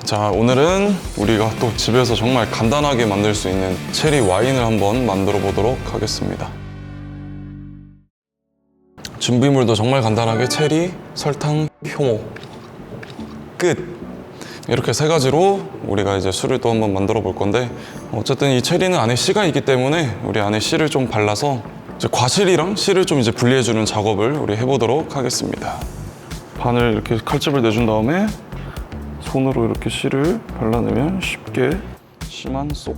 자, 오늘은 우리가 또 집에서 정말 간단하게 만들 수 있는 체리 와인을 한번 만들어 보도록 하겠습니다. 준비물도 정말 간단하게 체리, 설탕, 효모 끝! 이렇게 세 가지로 우리가 이제 술을 또 한번 만들어 볼 건데, 어쨌든 이 체리는 안에 씨가 있기 때문에 우리 안에 씨를 좀 발라서 이제 과실이랑 씨를 좀 이제 분리해 주는 작업을 우리 해보도록 하겠습니다. 반을 이렇게 칼집을 내준 다음에 손으로 이렇게 씨를 발라내면 쉽게 씨만 쏙.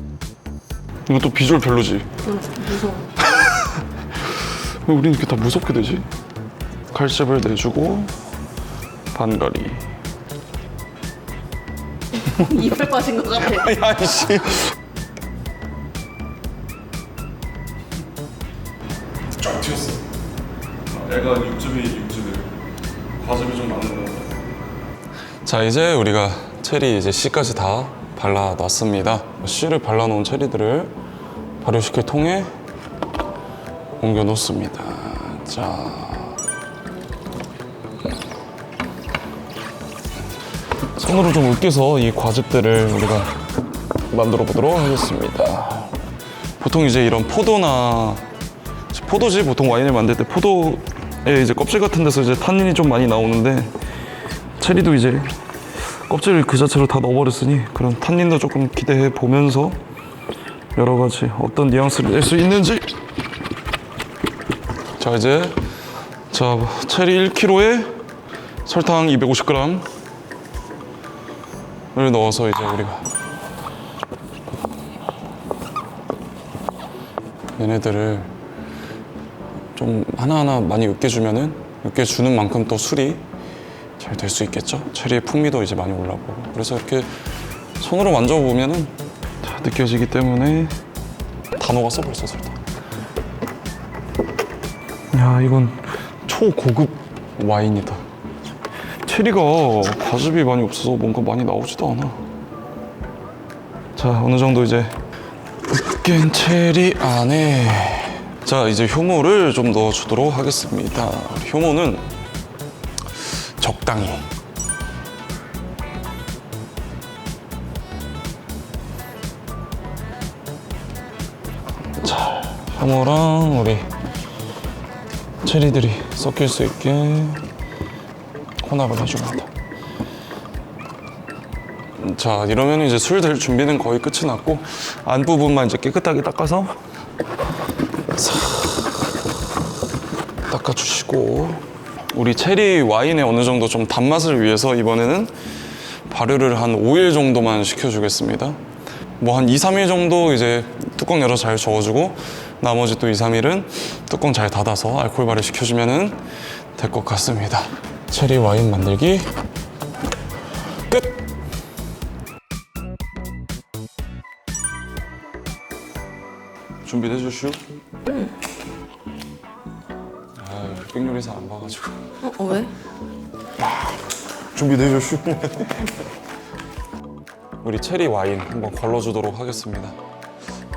이것도 비주얼 별로지? 무서워. 왜 우린 이렇게 다 무섭게 되지? 칼집을 내주고 반가리. 이빨 빠진 것 같아. 야, 씨. 쫙 튀었어. 애가 육즙이 과즙이 좀 많은 거. 자, 이제 우리가 체리 이제 씨까지 다 발라놨습니다. 씨를 발라놓은 체리들을 발효시킬 통에 옮겨 놓습니다. 자, 손으로 좀 으깨서 이 과즙들을 우리가 만들어 보도록 하겠습니다. 보통 이제 이런 포도지 보통 와인을 만들 때 포도의 이제 껍질 같은 데서 이제 탄닌이 좀 많이 나오는데, 체리도 이제 껍질을 그 자체로 다 넣어버렸으니 그런 탄닌도 조금 기대해 보면서 여러 가지 어떤 뉘앙스를 낼 수 있는지. 자, 이제 체리 1kg에 설탕 250g을 넣어서 이제 우리가 얘네들을 좀 하나하나 많이 으깨주는 만큼 또 술이 잘 될 수 있겠죠? 체리의 풍미도 이제 많이 올라오고, 그래서 이렇게 손으로 만져보면은 다 느껴지기 때문에 다 녹았어 벌써 설탕. 야, 이건 초고급 와인이다. 체리가 과즙이 많이 없어서 뭔가 많이 나오지도 않아. 자, 어느 정도 이제 으깬 체리 안에 자, 이제 효모를 좀 넣어주도록 하겠습니다. 효모는 적당히. 자, 효모랑 우리 체리들이 섞일 수 있게 혼합을 해줍니다. 자, 이러면 이제 술 될 준비는 거의 끝이 났고, 안 부분만 이제 깨끗하게 닦아서 닦아주시고, 우리 체리 와인의 어느 정도 좀 단맛을 위해서 이번에는 발효를 한 5일 정도만 시켜주겠습니다. 뭐 한 2, 3일 정도 이제 뚜껑 열어서 잘 저어주고, 나머지 또 2, 3일은 뚜껑 잘 닫아서 알코올 발효 시켜주면 될 것 같습니다. 체리 와인 만들기 끝! 준비돼 주시오. 흑백요리사 안 봐가지고. 왜? 준비돼 주시오. 우리 체리 와인 한번 걸러주도록 하겠습니다.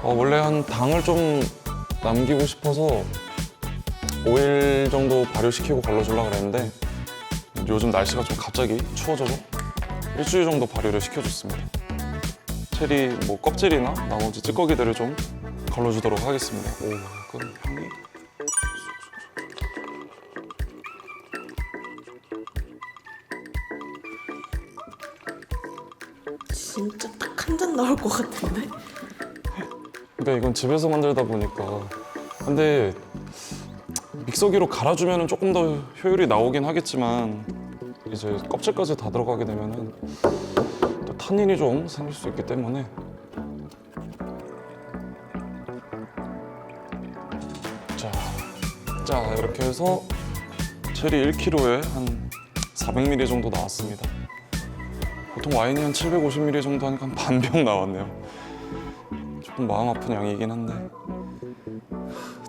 원래 한 당을 좀 남기고 싶어서 5일 정도 발효시키고 걸러주려고 그랬는데, 요즘 날씨가 좀 갑자기 추워져서 일주일 정도 발효를 시켜줬습니다. 체리 뭐 껍질이나 나머지 찌꺼기들을 좀 걸러주도록 하겠습니다. 오, 약간 향이. 진짜 딱 한 잔 나올 것 같은데? 그러니까 이건 집에서 만들다 보니까. 근데 믹서기로 갈아주면 조금 더 효율이 나오긴 하겠지만, 이제 껍질까지 다 들어가게 되면은 또 탄닌이 좀 생길 수 있기 때문에. 자, 이렇게 해서 체리 1kg에 한 400ml 정도 나왔습니다. 보통 와인이 한 750ml 정도 하니까 한 반 병 나왔네요. 조금 마음 아픈 양이긴 한데,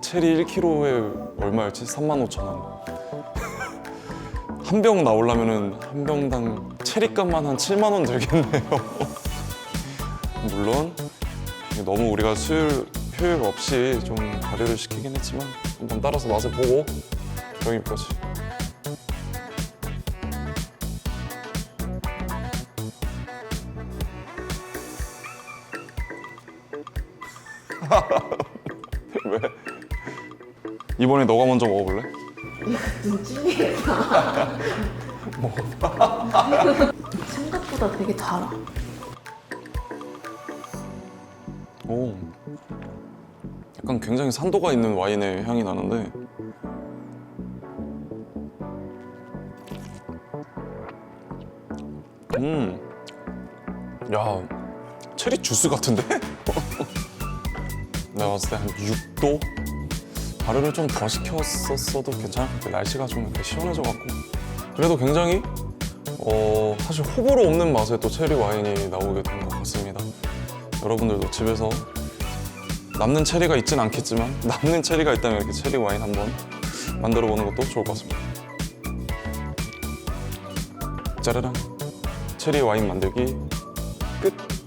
체리 1kg에 얼마였지? 35,000원. 한 병 나오려면은 한 병당 체리값만 한 7만 원 들겠네요. 물론 너무 우리가 효율 없이 좀 발효를 시키긴 했지만, 한번 따라서 맛을 보고 여기까지. 왜? 이번에 너가 먼저 먹어볼래? 찐이겠다. 생각보다 되게 달아. 오, 약간 굉장히 산도가 있는 와인의 향이 나는데 야, 체리 주스 같은데? 내가 봤을 때 한 6도? 발효를 좀 더 시켰었어도 괜찮을 것 같아. 날씨가 좀 이렇게 시원해져갖고 그래도 굉장히 사실 호불호 없는 맛의 또 체리 와인이 나오게 된 것 같습니다. 여러분들도 집에서 남는 체리가 있진 않겠지만 남는 체리가 있다면 이렇게 체리 와인 한번 만들어 보는 것도 좋을 것 같습니다. 짜라란, 체리 와인 만들기 끝!